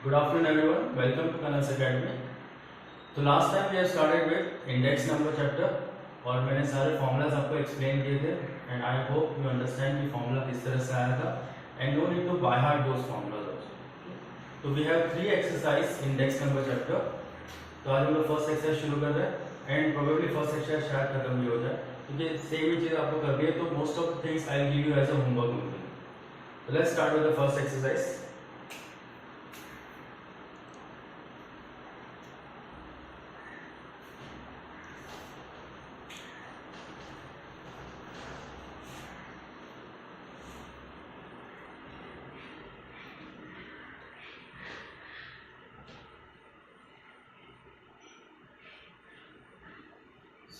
Good afternoon everyone. Welcome to Kanas Academy. तो last time we have started with index number chapter और मैंने सारे formulas आपको explain किए थे and I hope you understand कि फॉर्मूला किस तरह से आया था and no need to by heart those formulas also. तो we have 3 exercise index number chapter. तो आज हम लोग फर्स्ट एक्सरसाइज शुरू कर रहे हैं एंड प्रोबेबली फर्स्ट एक्सरसाइज शायद खत्म भी हो जाए क्योंकि सेम ही चीज़ आपको करनी है. तो most of the things I will give you as a homework only. तो let's start with the first exercise.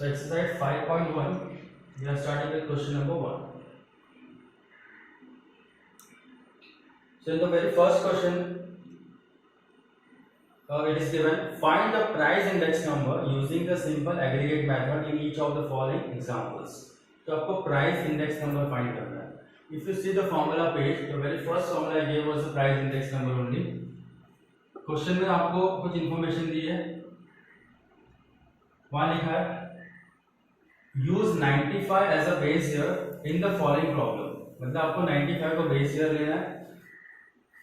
So exercise 5.1, we are starting with question number 1. So in the very first question, it is given, find the price index number using the simple aggregate method in each of the following examples. तो आपको price index number find करना है. If you see the formula page, the very first formula I gave was the price index number only. Question में आपको कुछ information दी है. वहाँ लिखा है use 95 as a base year in the following problem. मतलब आपको 95 को बेस ईयर लेना है.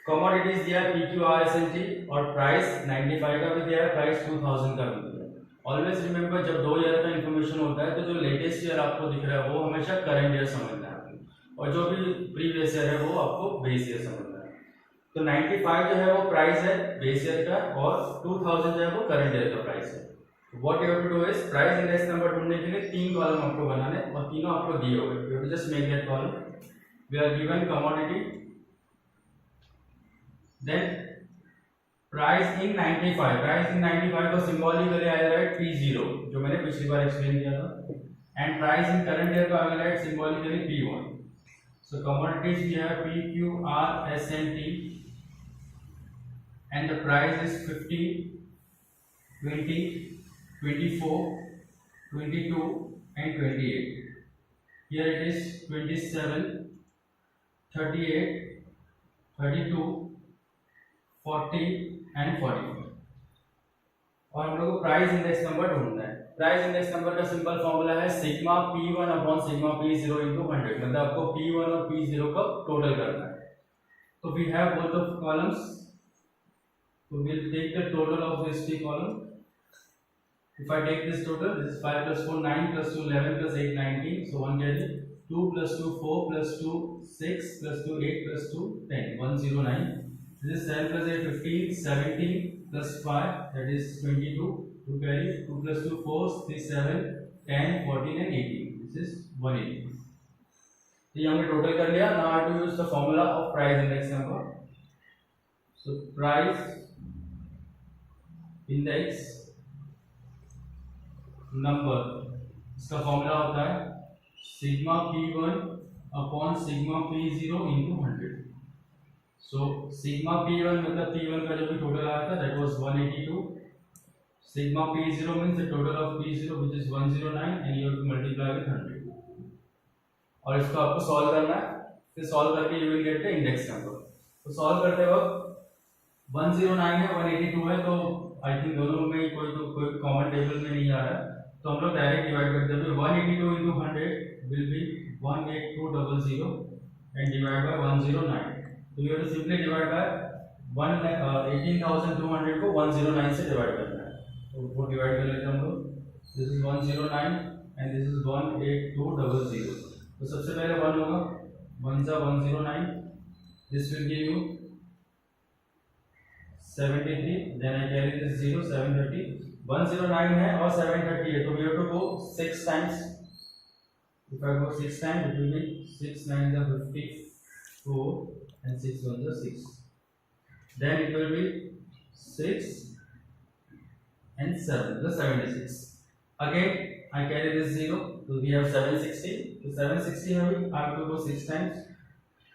कमोडिटीज दिया है PQRSNT और प्राइस 95 का भी दिया है, प्राइस 2000 का भी दिया है. ऑलवेज रिमेंबर जब 2 ईयर का इन्फॉर्मेशन होता है तो जो लेटेस्ट ईयर आपको दिख रहा है वो हमेशा करंट ईयर समझना है और जो भी प्रीवियस ईयर है वो आपको बेस ईयर समझना है. तो 95 जो है वो प्राइस है बेस ईयर का और 2000 जो है वो करंट ईयर का प्राइस है. What you have to do is price index number ढूंढने के लिए 3 कॉलम आपको बनाने और तीनों आपको दिए हुए. You have to just make that column. We are given commodity, then price in 95. Price in 95 को सिंबॉलिकली आई राइट P0 जो मैंने पिछली बार एक्सप्लेन किया था, and price in current year को I write symbolically P1. So commodities we have PQRSNT and the price is 50, 20, 24, 22 and 28. Here it is 27, 38, 32, 40 and 44. और हम लोग को प्राइस इंडेक्स नंबर ढूंढना है. प्राइस इंडेक्स नंबर का सिंपल फॉर्मूला है sigma P1 upon sigma P0 into 100. मतलब आपको P1 और P0 का टोटल करना है. तो we have both of columns. तो we'll take the total of these 3 columns. If I take this total, this is 5 plus 4 9 plus 2 11 plus 8 19. So 1 carry 2 plus 2 4 plus 2 6 plus 2 8 plus 2 10 109. This is 7 plus 8 15 17 plus 5 that is 22. 2 carry 2 plus 2 4 3 7 10 14 and 18. This is 180. तो ये हमने total कर लिया. Now I have to use the formula of price index number. So price index number इसका formula होता है sigma P1 upon sigma P0 into 100. So sigma P1 मतलब P1 का जो भी टोटल आया था that was 182. Sigma P0 means the total of P0 which is 109 and you have to multiply with 100. और इसको आपको सॉल्व करना है. फिर सॉल्व करके you will get the index number. तो सॉल्व करते वक्त 109 है 182 है तो आई थिंक दोनों में कोई कॉमन टेबल में नहीं आ रहा है. तो हम लोग डायरेक्ट डिवाइड कर देते हैं. 182 into 100 will be 18200 and divide by 109. तो you have to simply divide by 18,200 को 109 से डिवाइड करना है. तो वो डिवाइड कर लेते हैं हम लोग. This is 109 and this is 18200. तो सबसे पहले 1 होगा 1 जा 109. This will give you 73. Then I carry this 0 730. 109 है और 730 है तो we have to go 6 times. If I go 6 times it will be 6 9 the 54 and 6 1 the 6. Then it will be 6 and 7 the 76. Again I carry this 0 so we have 760. So 760 है I have to go 6 times.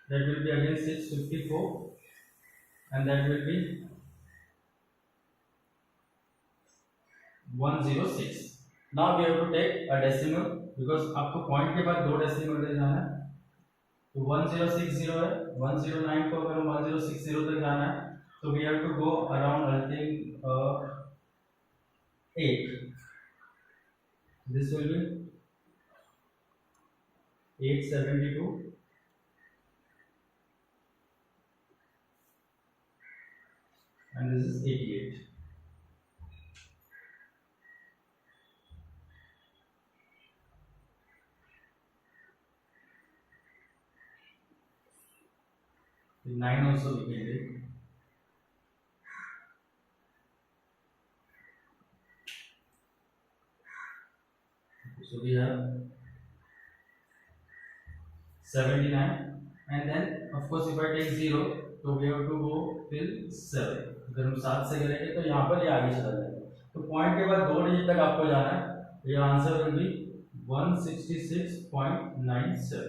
That will be again 654 and that will be 106. Now we have to take a decimal because आपको point के बाद 2 decimal ले जाना है. तो 1060 है 109 को अगर 1060 तक जाना है So we have to go around, I think, 8. This will be 872, and this is 88. The 9 also we can take. So we have 79, and then of course if I take 0, तो we have to go till 7. अगर हम 7 से करेंगे तो यहाँ पर ये आगे चला जाएगा. तो पॉइंट के बाद 2 डिजिट तक आपको जाना है. ये answer will be 166.97.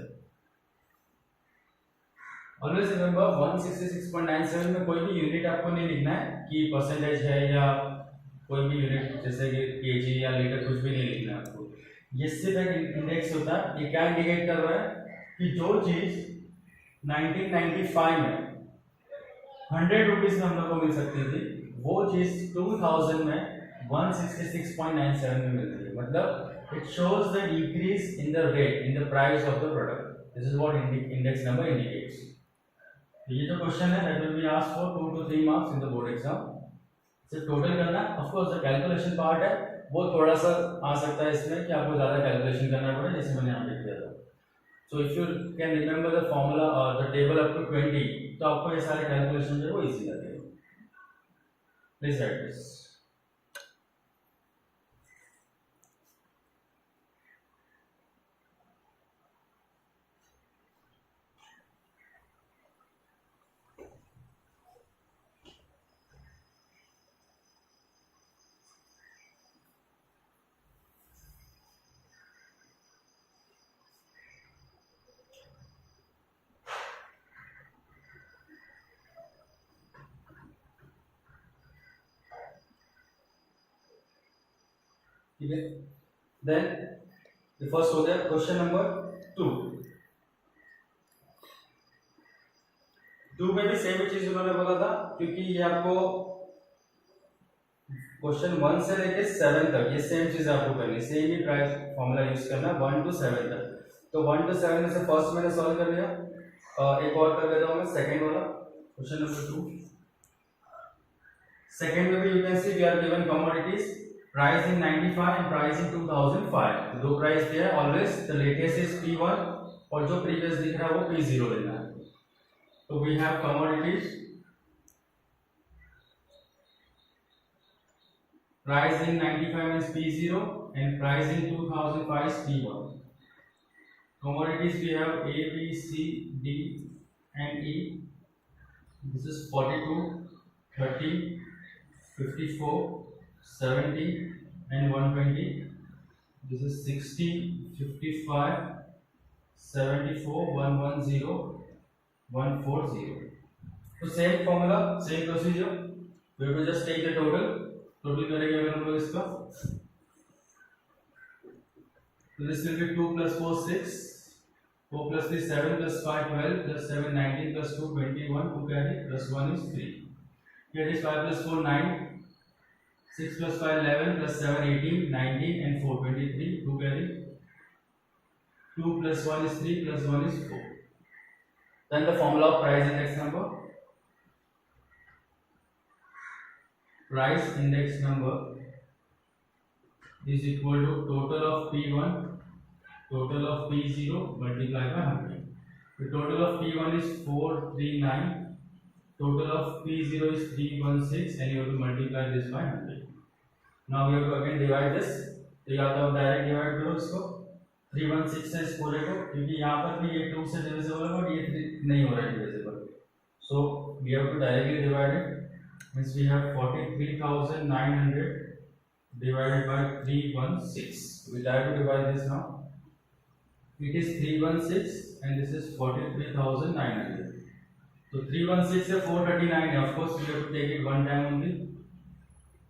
Always remember 166.97 में कोई भी यूनिट आपको नहीं लिखना है कि परसेंटेज है या कोई भी यूनिट जैसे कि केजी या लीटर, कुछ भी नहीं लिखना है आपको. ये सिर्फ एक इंडेक्स होता है. ये क्या इंडिकेट कर रहा है कि जो चीज 1995 में 100 रुपीज में हम लोग को मिल सकती थी, वो चीज 2000 में 166.97 में मिलती है. मतलब it shows the increase in the rate in the price of the product. This is what index number indicates. ये जो क्वेश्चन है that will be asked for 2 to 3 marks in the board exam. सिर्फ total करना. Of course the calculation part है वो थोड़ा सा आ सकता है इसमें कि आपको ज्यादा कैलकुलेशन करना पड़े, जैसे मैंने यहाँ पे किया था. So if you can remember the formula और द टेबल अप टू 20, तो आपको ये सारे कैलकुलेशन जो है वो इजी लगेगा. Please right this. ठीक है. देन द फर्स्ट हो गया क्वेश्चन नंबर 2. 2 में भी सेम चीज उन्होंने बोला था, क्योंकि ये आपको क्वेश्चन 1 से लेके 7 तक ये सेम चीज आपको करनी, सेम ही प्राइस फॉर्मूला यूज करना 1 to 7 तक. तो 1 to 7 में से फर्स्ट मैंने सॉल्व कर लिया. एक और कर देता हूं मैं, सेकंड वाला क्वेश्चन नंबर 2. सेकंड में भी you can see we are given commodities price in 95 and price in 2005. दो प्राइस दिया है. Always the latest is P1 और जो प्रीवियस दिख रहा है वो P0 लेना है. तो we have commodities price in 95 is P0 and price in 2005 is P1. Commodities we have A, B, C, D and E. This is 42, 30, 54, 70 and 120. This is 60, 55, 74, 110, 140. So same formula, same procedure. We will just take the total. Total करेंगे अगर हम लोग इसका, तो this will B 2 plus 4 6, 4 plus 3 7 plus 5 12 plus 7 19 plus 2 21, 2 carry plus 1 is 3. Here is 5 plus 4 9, 6 plus 5 11 plus 7 18 19 and 4 23, 2 carry, 2 plus 1 is 3 plus 1 is 4. Then the formula of price index number. Price index number is equal to total of P1, total of P0 multiplied by 100. The total of P1 is 439, total of P0 is 316, and you have to multiply this by 100. Now we have to again divide this. तो या तो direct divide करो इसको 316 से इस पूरे को, क्योंकि यहाँ पर भी ये 2 से डिविजिबल है और ये 3 नहीं हो रहा है divisible. So we have to directly divide it. Means we have 43,900 divided by 316. We try to divide this now. It is 316 and this is 43,900. So 316 से 439 है. Of course we have to take it one time only.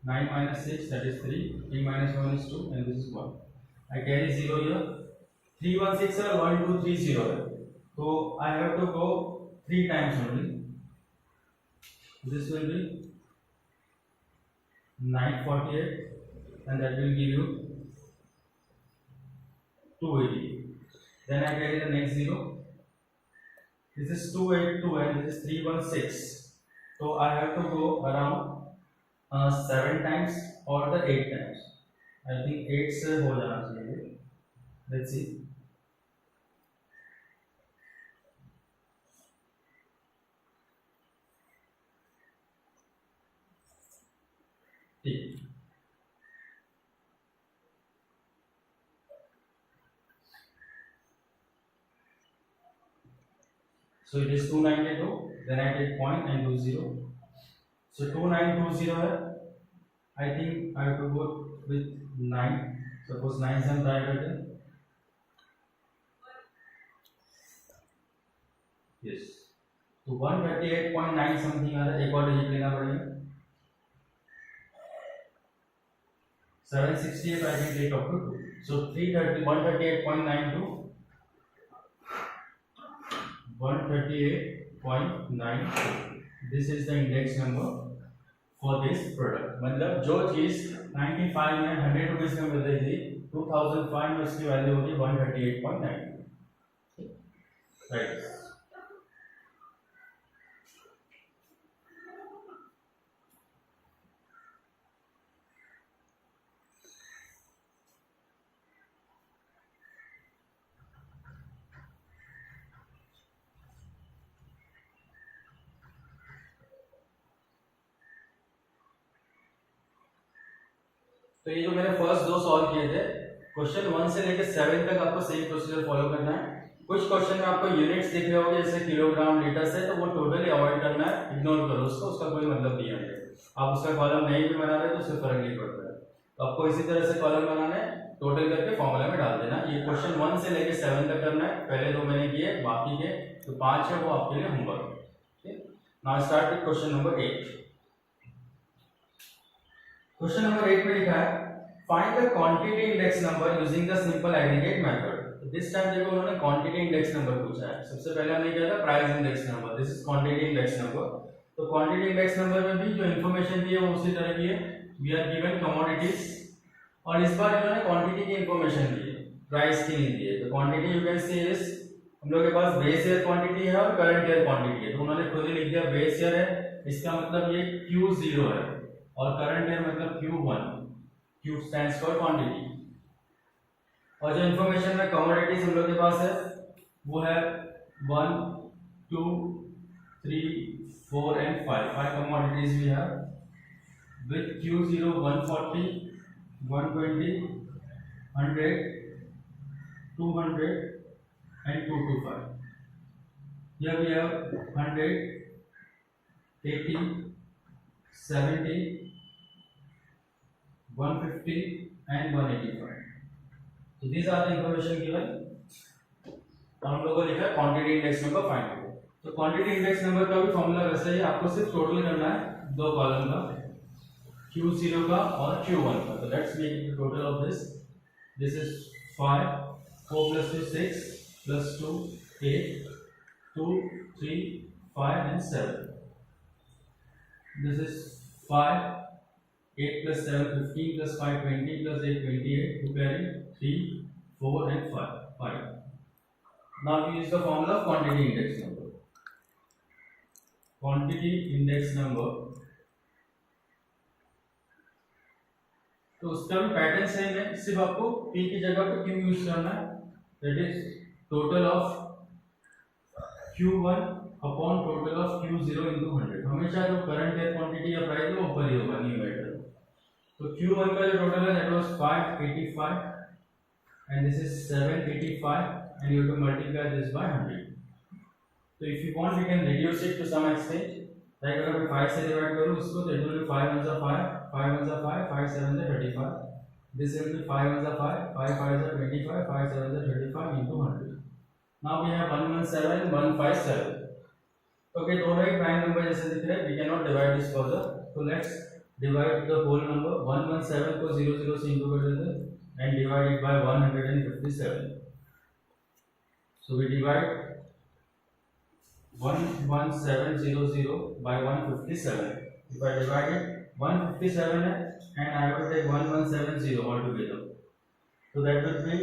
9 minus 6 that is 3. 3 minus 1 is 2 and this is 1. I carry 0 here. 316 है 1230 है. So I have to go 3 times only. This will be 948 and that will give you 280. Then I carry the next 0. This is 282 and this is 316. So I have to go around 7 times or the 8 times. I think 8 से हो जाना चाहिए. Let's see. ठीक. So it is 292. Then I take point and do 0. So 2920 है. I think I have to go with 9. Suppose 9 से हम try करते हैं. Yes. तो 138.9 समथिंग आ रहा है. एक और डिजिट लेना पड़ेगा. 768 I can take up to 2. So 138.92. 138.92. This is the index number for this product. मतलब जो चीज 95 में 100 रुपीज में मिल रही थी 2005 में उसकी वैल्यू होगी 138.92. राइट. तो ये जो मैंने फर्स्ट दो सॉल्व किए थे, क्वेश्चन 1 से लेकर 7 तक आपको सेम प्रोसीजर फॉलो करना है. कुछ क्वेश्चन में आपको यूनिट्स दिख रहे होंगे जैसे किलोग्राम लीटर से, तो वो टोटली अवॉइड करना है, इग्नोर करो उसको, उसका कोई मतलब नहीं है. आप उसका कॉलम नहीं भी बना रहे तो उससे फर्क नहीं पड़ता है. तो आपको इसी तरह से कॉलम बनाना है, टोटल करके फॉर्मूला में डाल देना. ये क्वेश्चन 1 से लेकर 7 तक करना है. पहले दो मैंने किए, बाकी के तो 5 है वो आपके लिए homework. Now start with question number 8. Question number 8 में लिखा है find the quantity index number using the simple aggregate method. This time देखो उन्होंने क्वांटिटी इंडेक्स नंबर पूछा है. सबसे पहले हमने किया था price index number. This is quantity index number. तो क्वांटिटी इंडेक्स नंबर में भी जो इंफॉर्मेशन दी है वो उसी तरह की है. वी आर गिवन कमोडिटीज और इस बार इन्होंने क्वांटिटी की इंफॉर्मेशन दी है, प्राइस की नहीं दी है. तो quantity you can C is हम लोग के पास बेस ईयर क्वांटिटी है और करंट ईयर क्वांटिटी है. तो उन्होंने खुद ही लिख दिया बेस ईयर है, इसका मतलब ये Q0 है, और करंट ईयर मतलब Q1. Q stands for quantity. और जो इंफॉर्मेशन में कमोडिटीज हम लोग के पास है वो है 1 2 3 4 and 5. 5 commodities we have with Q0 140 120 100 200 and 225. Here we have 100 80 70 150 and 185. So these are the information given. हम लोगों को लिखा है क्वांटिटी इंडेक्स नंबर फाइंड करो. तो क्वांटिटी इंडेक्स नंबर का भी फॉर्मूला वैसा ही, आपको सिर्फ टोटल करना है दो कॉलम का, Q0 का और Q1 का. तो let's make the total of this. This is 5 4 + 2 6 + 2 8 2 3 5 and 7. This is 5 8 + 7 15 + 5 20 + 8 28 to carry 3 4 and 5. Now we use the formula of quantity index number. Quantity index number. तो उसका भी पैटर्न सेम है, सिर्फ आपको P की जगह पे Q यूज करना है. That is total of Q1 upon total of Q0 into 100. हमेशा जो करंट ईयर क्वांटिटी या प्राइस है वो ऊपर ही होगा, न्यूमरेटर. तो Q1 का जो टोटल है that was 585 and this is 785 and you have to multiply this by 100. So if you want we can reduce it to some extent. Like अगर मैं 5 से डिवाइड करूँ इसको तो it will be 5 1s are 5 5 1s are 5 5 7s are 35. This will be 5 1s are 5 5 5s are 25 5 7s are 35 into 100. Now we have 117 157. Okay, दोनों एक prime number जैसे दिख रहे हैं. We cannot divide this further. So let's divide the whole number. 117 को 00 से into कर देते हैं and divide it by 157. So we divide 11700 by 157. If I divide it, 157 है and I have to take 1170 altogether. So that will be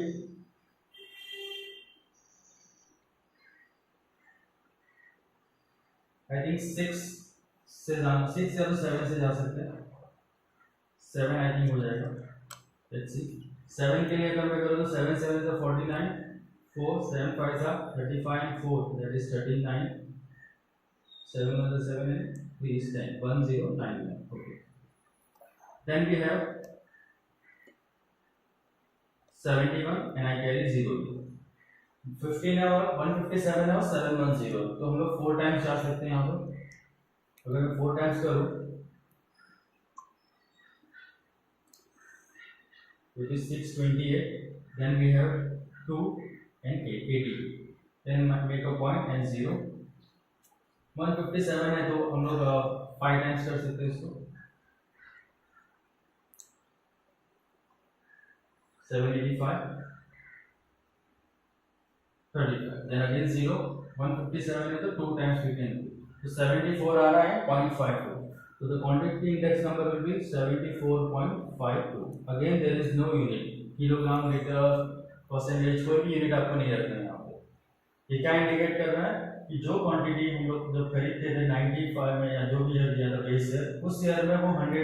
I think 6 से 6 या तो 7 से जा सकते हैं. 7 I think हो जाएगा. Let's see. 7 के लिए अगर मैं करूँ तो 7 7 is 49, 4 7 5 are 35 and 4 that is 39. 7 1 is 7 and 3 is 10. 1099. Okay. Then we have 71 and I carry 0. 15 है और 157 है और 710. तो हम लोग 4 टाइम्स जा सकते हैं यहाँ पर. अगर मैं 4 टाइम्स करूँ which is 628. Then we have 2 and 8 80. Then make a point and 0. 157 है तो हम लोग 5 टाइम्स कर सकते हैं इसको. 785 35. Then again 0. 157 है तो 2 times we can do. तो 74 आ रहा है 0.52. So the quantity index number will be 74.52. Again there is no unit. Kilogram litre percentage कोई भी यूनिट आपको नहीं रखना है यहाँ पे. ये क्या इंडिकेट कर रहा है कि जो क्वांटिटी हम लोग जब खरीदते थे 95 में या जो भी ईयर दिया था बेस ईयर, उस ईयर में वो 100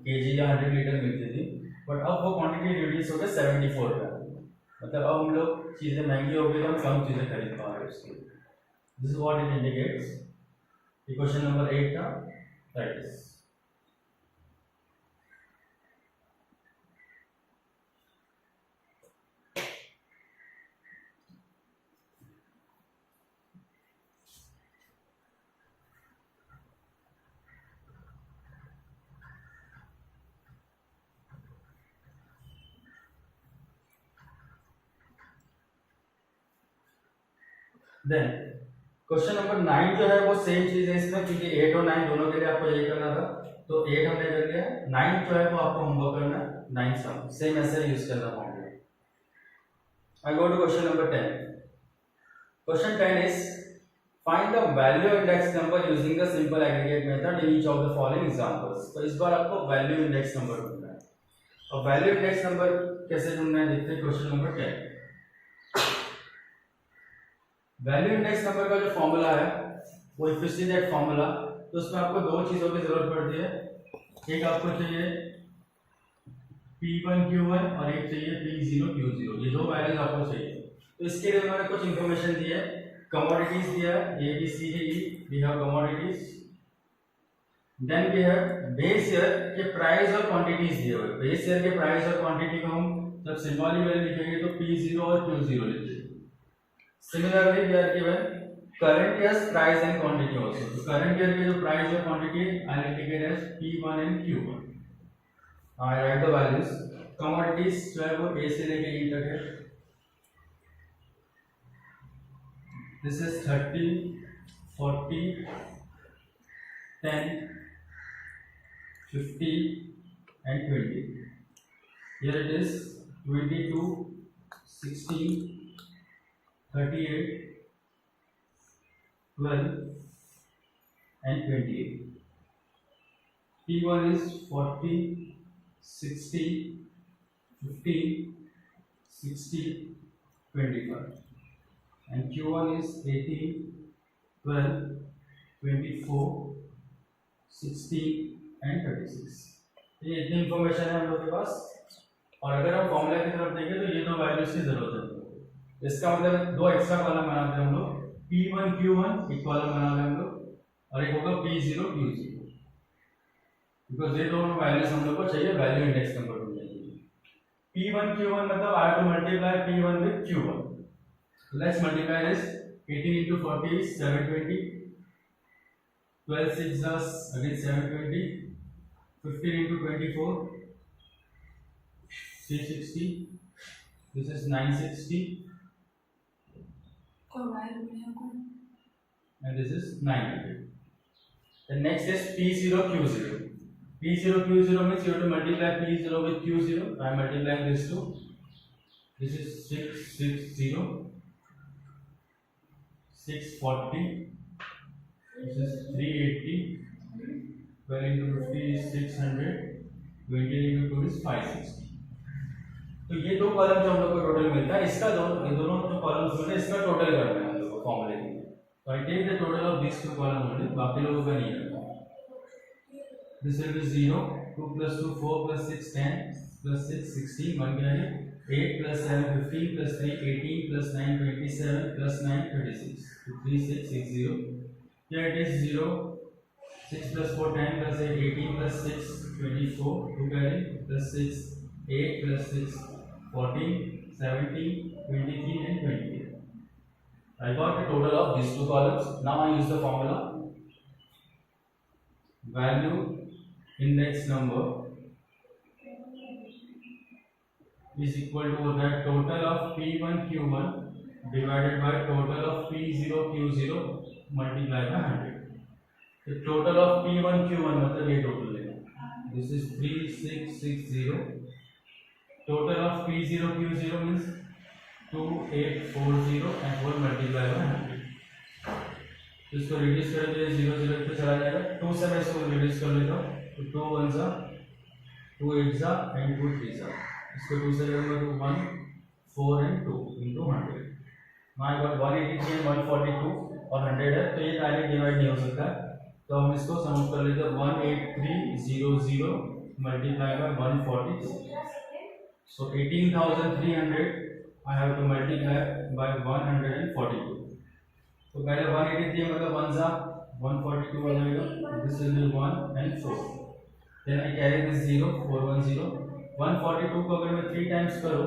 kg या 100 लीटर मिलती थी. बट अब वो क्वांटिटी रिड्यूस हो गया 74 पे. मतलब अब हम लोग चीज़ें महंगी हो गई तो हम कम चीज़ें खरीद पा रहे हैं उसके. This is what it indicates. Question number 8 था that is. Then question number 9 जो है वो सेम चीज है इसमें, क्योंकि 8 और 9 दोनों के लिए आपको यही करना था. तो 8 हमने कर लिया. 9 जो है वो आपको होमवर्क करना है. 9 सम सेम ऐसे यूज करना formula. I go to question number 10. Question 10 is find the value index number using the simple aggregate method in each of the following examples. तो इस बार आपको वैल्यू इंडेक्स नंबर ढूंढना है. और वैल्यू इंडेक्स नंबर कैसे ढूंढना है देखते हैं. Question number 10. Value index number का जो फॉर्मूला है वो if you see that formula, तो उसमें आपको दो चीजों की जरूरत पड़ती है. एक आपको चाहिए P1 Q1 और एक चाहिए P0 Q0. ये दो वैल्यूज आपको चाहिए. तो इसके लिए मैंने कुछ इंफॉर्मेशन दी है. कमोडिटीज दिया है A B C D E. We have commodities. Then we have base year के प्राइस और क्वांटिटीज दिए हुए. बेस ईयर के प्राइस और क्वांटिटी को हम जब सिंबॉलिक वैल्यू लिखेंगे तो P0 और Q0 लिखेंगे. Similarly, we are given current year's price and quantity also. तो current year के जो price और quantity I'll indicate as P1 and Q1. I write the values. Commodities जो है वो A से लेके E तक है. This is 30, 40, 10, 50 and 20. Here it is 22, 16, 38, 12 and 28. P1 is 40, 60, 15, 60, 25. And Q1 is 18, 12, 24, 16 and 36. ये इतनी इंफॉर्मेशन है हम लोग के पास. और अगर हम फॉर्मूला की तरफ देखें तो ये दो वैल्यूज की जरूरत है. इसका मतलब दो एक्स्ट्रा कॉलम बनाते हैं हम लोग. P1 Q1 एक कॉलम बना लें हम लोग और एक होगा P0 Q0, बिकॉज ये दोनों वैल्यूज हम लोग को चाहिए वैल्यू इंडेक्स नंबर ढूंढने के लिए. P1 Q1 मतलब I have to multiply P1 with Q1. Let's multiply this. 18 into 40 is 720. 12 6 is again 720. 15 into 24 360. This is 960. And this is 900. The next is P0 Q0. P0 Q0 means you have to multiply P0 with Q0. I am multiplying this two. This is 660, 640, This is 380. 12 into 50 is 600. 20 into 2 is 560. तो ये दो column जो हम लोग को total मिलता है, इसका दोनों जो कॉलम्स मिलते हैं इसका टोटल करना है हम लोग को फॉर्मूले के लिए। तो I take the total of this two column only, बाकी लोगों का नहीं करना। This will be 0, 2 plus 2 4 plus 6 10 plus 6 16, 1 क्या है 8 plus 7 15 plus 3 18 plus 9 27 plus 9 36, so 3660. Here it is 0, 6 plus 4 10 plus 8 18 plus 6 24, 2 carry plus 6 8 plus 6 14 17 23 and 28. I got the total of these two columns. Now I use the formula value index number is equal to the total of P1 Q1 divided by total of P0 Q0 multiplied by 100. The total of P1 Q1 मतलब ये total लेना. This is 3660. Total of P0 Q0 means 2840 and 4 multiplied by 100. तो इसको reduce कर दिया 0 0 पे चला जाएगा. 2 से मैं इसको रिड्यूस कर लेता हूँ. तो 2 1 जा 2 8 जा and 2 3 जा. इसको 2 से करूँगा तो 1 4 and 2 into 100. Now I got 183 and 142 और 100 है, तो ये डायरेक्ट डिवाइड नहीं हो सकता है, तो हम इसको सम कर लेते हैं. 18300 multiply by 140, so 18300 I have to multiply by 142. तो पहले 183 मतलब 1 जा 142 हो जाएगा. This will be 1 and 4. Then I carry this 0 410. 142 को अगर मैं 3 टाइम्स करूँ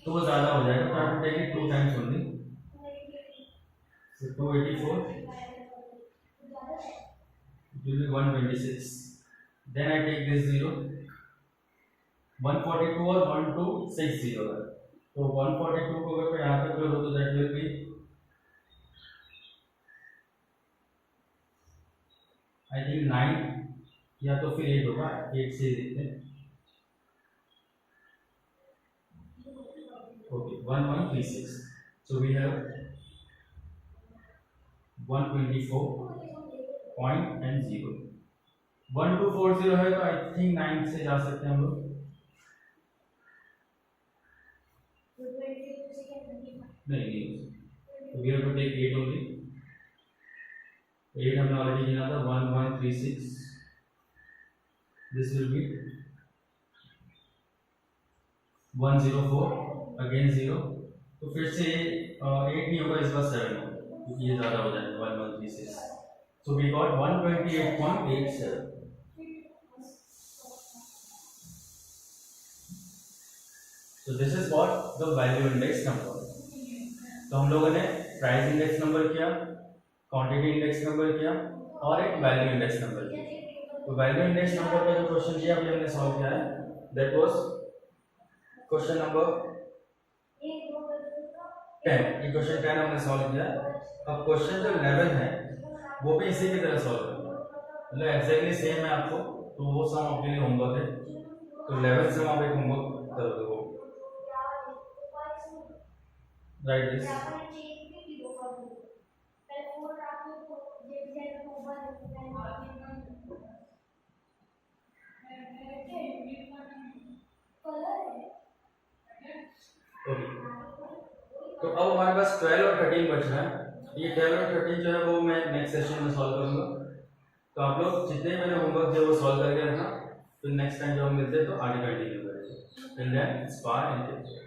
तो वो ज़्यादा हो जाएगा, तो I have to take it 2 times only. So 284 it will be 126. Then I take this 0. 142 और 1260 है, तो 142 को अगर मैं यहाँ पे करूँ तो that will be I think 9 या तो फिर 8 होगा. 8 से देखते हैं. Okay, 1136. So we have 124.0. 1240 है तो आई थिंक 9 से जा सकते हैं हम लोग. नहीं, we have to take 8 only. 8 हमने ऑलरेडी गिना था. 1136. This will be 104 again 0. तो फिर से 8 नहीं होगा, इस बार 7 होगा क्योंकि ये ज़्यादा हो जाएगा. 1136. So we got 128.87. So this is what the value index number. तो हम लोगों ने प्राइस इंडेक्स नंबर किया, क्वांटिटी इंडेक्स नंबर किया और एक वैल्यू इंडेक्स नंबर किया. तो वैल्यू इंडेक्स नंबर का जो क्वेश्चन किया अभी हमने सॉल्व किया है, दैट वाज क्वेश्चन नंबर 10. ये क्वेश्चन 10 हमने सॉल्व किया. अब क्वेश्चन जो 11 है वो भी इसी की तरह सॉल्व करना है, मतलब एग्जैक्टली सेम है आपको. तो वो सम आपके लिए होमवर्क है. तो 11 से आप एक होमवर्क करोगे. वो राइट दिस. तो अब हमारे पास 12 और 13 बच रहा है. ये 12 और 13 जो है वो मैं नेक्स्ट सेशन में सॉल्व करूंगा. तो आप लोग जितने मैंने होमवर्क दिया वो सॉल्व करके रखना, फिर नेक्स्ट टाइम जब हम मिलते हैं तो आगे कंटिन्यू करेंगे. Till then, bye and take care.